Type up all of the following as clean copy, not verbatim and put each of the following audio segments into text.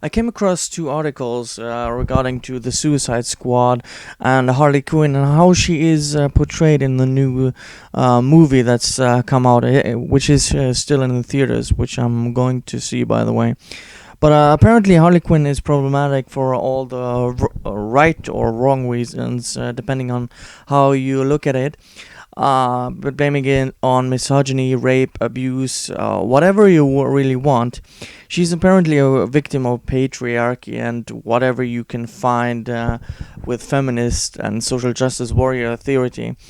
I came across two articles regarding to the Suicide Squad and Harley Quinn and how she is portrayed in the new movie that's come out, which is still in the theaters, which I'm going to see, by the way. But apparently, Harley Quinn is problematic for all the right or wrong reasons, depending on how you look at it. But blaming it on misogyny, rape, abuse, whatever you really want. She's apparently a victim of patriarchy and whatever you can find with feminist and social justice warrior theory.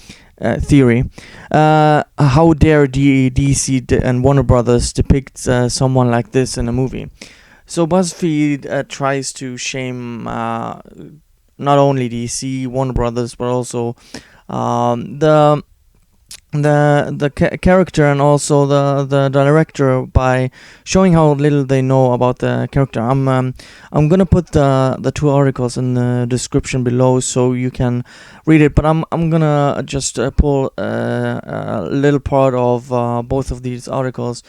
How dare DC and Warner Brothers depict someone like this in a movie? So BuzzFeed tries to shame not only DC, Warner Brothers, but also the character and also the director by showing how little they know about the character. I'm gonna put the two articles in the description below so you can read it. But I'm gonna just pull a little part of both of these articles.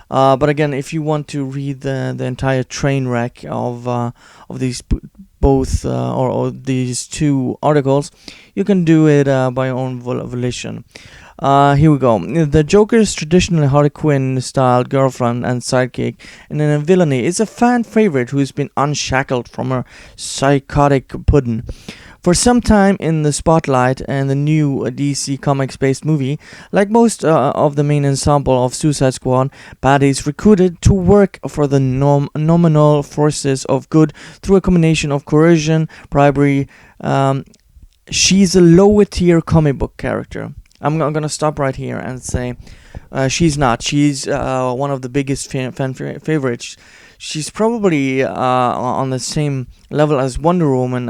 But again, if you want to read the entire train wreck of these both or these two articles, you can do it by your own volition. Here we go. The Joker's traditionally Harley Quinn-styled girlfriend and sidekick in a villainy is a fan favorite who's been unshackled from her psychotic pudding. For some time in the spotlight and the new DC Comics-based movie, like most of the main ensemble of Suicide Squad, baddies recruited to work for the nominal forces of good through a combination of coercion, bribery. She's a lower-tier comic book character. I'm gonna stop right here and say she's not. She's one of the biggest fan favorites. She's probably on the same level as Wonder Woman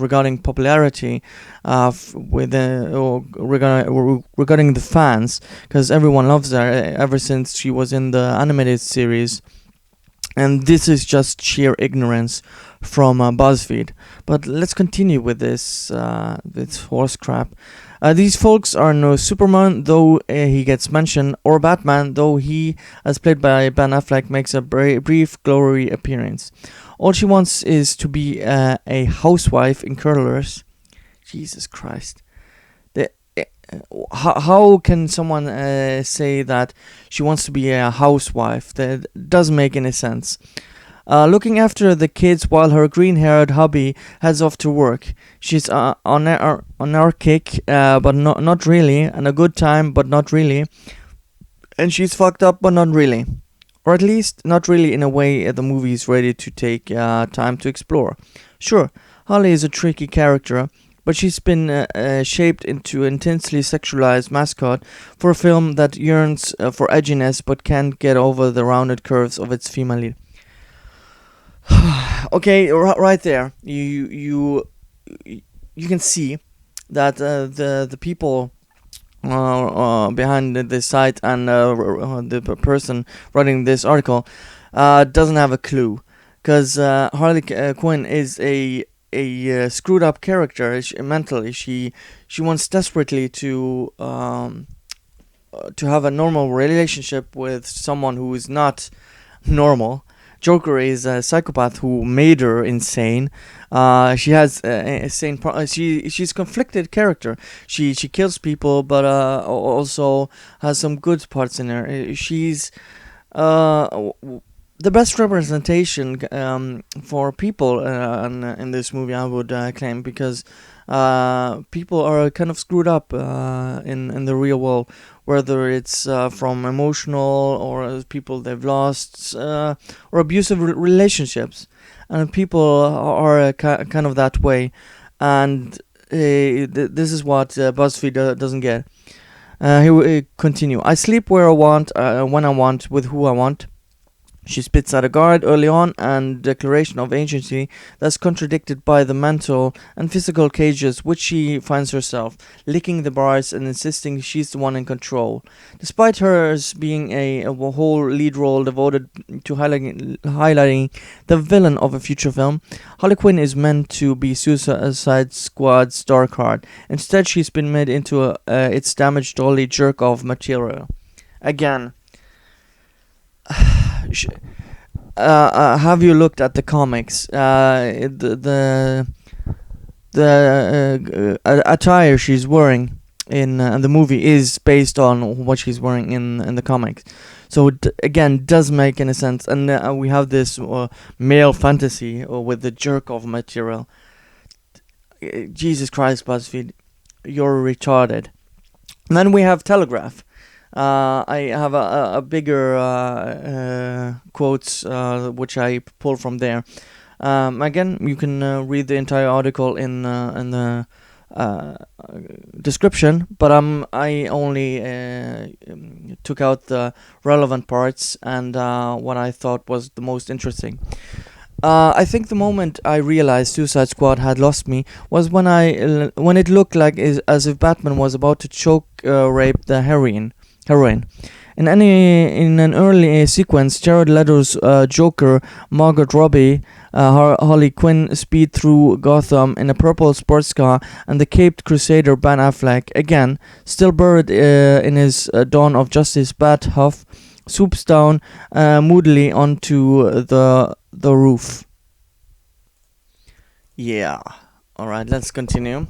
regarding popularity regarding the fans, because everyone loves her ever since she was in the animated series. And this is just sheer ignorance from BuzzFeed. But let's continue with this horse crap. These folks are no Superman, though he gets mentioned, or Batman, though he, as played by Ben Affleck, makes a brief glory appearance. All she wants is to be a housewife in curlers. Jesus Christ. How can someone say that she wants to be a housewife? That doesn't make any sense. Looking after the kids while her green-haired hubby heads off to work. She's anarchic, but not really, and a good time, but not really. And she's fucked up, but not really. Or at least, not really in a way the movie is ready to take time to explore. Sure, Harley is a tricky character, but she's been shaped into an intensely sexualized mascot for a film that yearns for edginess but can't get over the rounded curves of its female lead. Okay, right there, you can see that the people behind this site and the person writing this article doesn't have a clue, because Harley Quinn is a screwed up character. Mentally, she wants desperately to have a normal relationship with someone who is not normal. Joker is a psychopath who made her insane. She has insane. She's conflicted character. She kills people, but also has some good parts in her. She's the best representation for people in this movie, I would claim, because people are kind of screwed up in the real world, whether it's from emotional or people they've lost or abusive relationships, and people are kind of that way. And this is what BuzzFeed doesn't get. Here we continue. I sleep where I want, when I want, with who I want. She spits at a guard early on, and declaration of agency that's contradicted by the mental and physical cages which she finds herself, licking the bars and insisting she's the one in control. Despite hers being a whole lead role devoted to highlighting the villain of a future film, Harley Quinn is meant to be Suicide Squad's dark heart. Instead, she's been made into its damaged dolly jerk-off material. Again, have you looked at the comics? The attire she's wearing in the movie is based on what she's wearing in the comics. So it again does make any sense, and we have this male fantasy with the jerk off material. Jesus Christ, BuzzFeed, you're retarded. And then we have Telegraph. I have a bigger quotes which I pull from there. Again, you can read the entire article in the uh, description, but I only took out the relevant parts and what I thought was the most interesting. I think the moment I realized Suicide Squad had lost me was when it looked like as if Batman was about to choke rape the heroine. In an early sequence, Jared Leto's Joker, Margot Robbie, Harley Quinn speed through Gotham in a purple sports car, and the caped crusader Ben Affleck, again still buried in his Dawn of Justice bat huff, swoops down moodily onto the roof. Yeah. Alright, let's continue.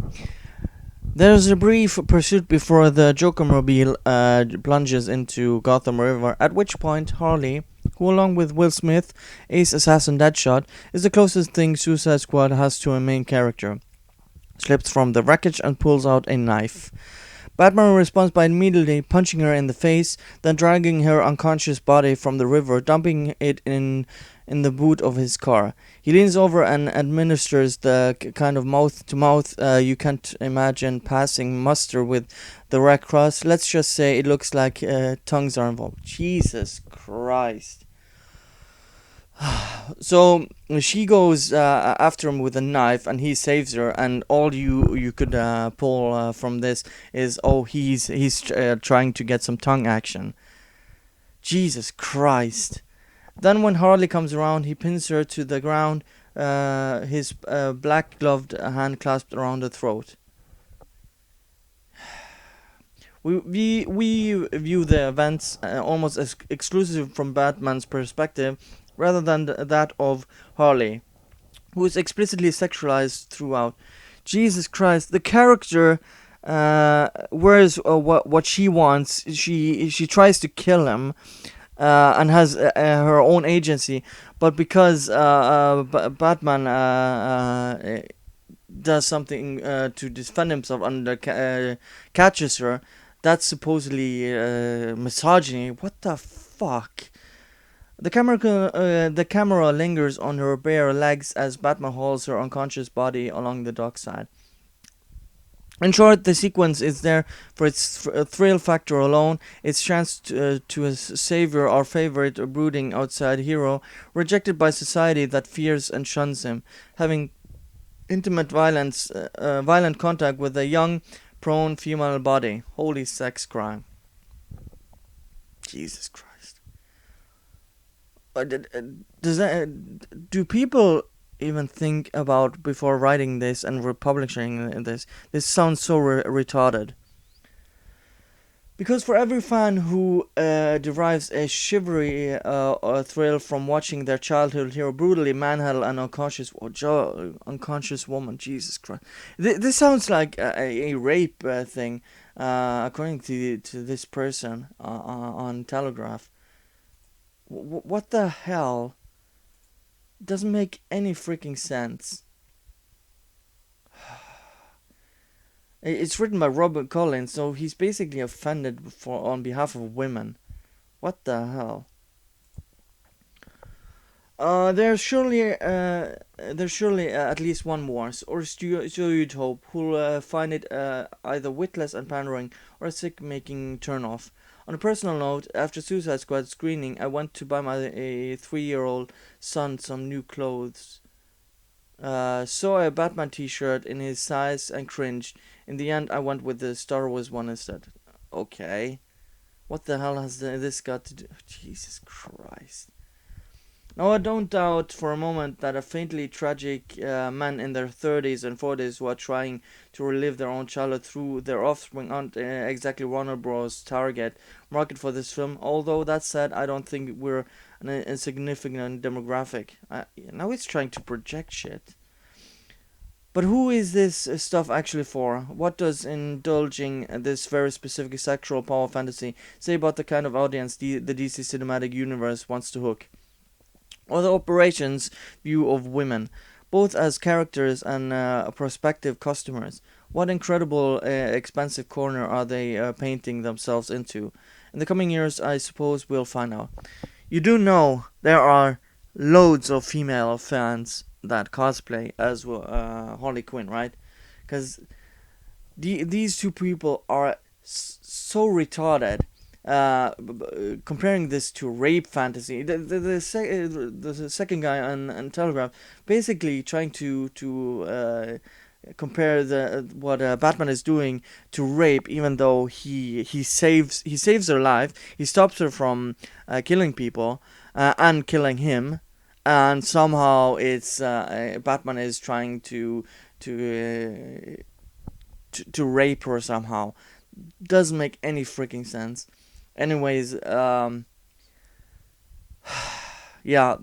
There's a brief pursuit before the Jokermobile plunges into Gotham River, at which point Harley, who along with Will Smith, ace assassin Deadshot, is the closest thing Suicide Squad has to a main character, slips from the wreckage and pulls out a knife. Batman responds by immediately punching her in the face, then dragging her unconscious body from the river, dumping it in the boot of his car. He leans over and administers the kind of mouth-to-mouth you can't imagine passing muster with the Red Cross. Let's just say it looks like tongues are involved. Jesus Christ. So she goes after him with a knife, and he saves her. And all you could pull from this is, oh, he's trying to get some tongue action. Jesus Christ. Then when Harley comes around, he pins her to the ground, his black gloved hand clasped around her throat. We view the events almost as exclusive from Batman's perspective, rather than that of Harley, who is explicitly sexualized throughout. Jesus Christ, the character wears what she wants. She tries to kill him. And has her own agency, but because Batman does something to defend himself and catches her, that's supposedly misogyny. What the fuck? The camera lingers on her bare legs as Batman hauls her unconscious body along the dockside. In short, the sequence is there for its thrill factor alone, its chance to savor our favorite brooding outside hero, rejected by society that fears and shuns him, having intimate violent contact with a young, prone female body. Holy sex crime. Jesus Christ. Do people even think about before writing this and republishing this? This sounds so retarded. Because for every fan who derives a shivery thrill from watching their childhood hero brutally manhandle an unconscious woman, Jesus Christ, this sounds like a rape thing, according to this person on Telegraph. What the hell? Doesn't make any freaking sense. It's written by Robert Collins, so he's basically offended on behalf of women. What the hell? There's surely at least one more, or so you'd hope, who'll find it either witless and pandering or a sick-making turn-off. On a personal note, after Suicide Squad screening, I went to buy my 3-year-old son some new clothes. Saw a Batman t-shirt in his size and cringed. In the end, I went with the Star Wars one instead. Okay. What the hell has this got to do? Jesus Christ. Now, I don't doubt for a moment that a faintly tragic men in their 30s and 40s who are trying to relive their own childhood through their offspring aren't exactly Warner Bros. Target market for this film. Although that said, I don't think we're an insignificant demographic. Now it's trying to project shit. But who is this stuff actually for? What does indulging this very specific sexual power fantasy say about the kind of audience the DC cinematic universe wants to hook? Or the operations view of women, both as characters and prospective customers? What incredible expansive corner are they painting themselves into? In the coming years, I suppose we'll find out. You do know there are loads of female fans that cosplay as well, Harley Quinn, right? Because these two people are so retarded. Comparing this to rape fantasy, the second guy on Telegraph basically trying to compare the what Batman is doing to rape, even though he saves her life, he stops her from killing people and killing him, and somehow it's Batman is trying to to rape her somehow. Doesn't make any freaking sense. Anyways, yeah,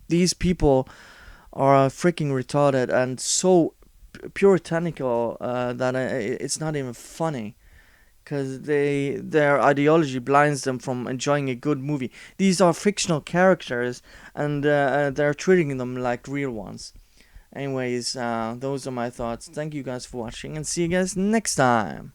these people are freaking retarded and so puritanical that it's not even funny. Because their ideology blinds them from enjoying a good movie. These are fictional characters, and they're treating them like real ones. Anyways, those are my thoughts. Thank you guys for watching, and see you guys next time.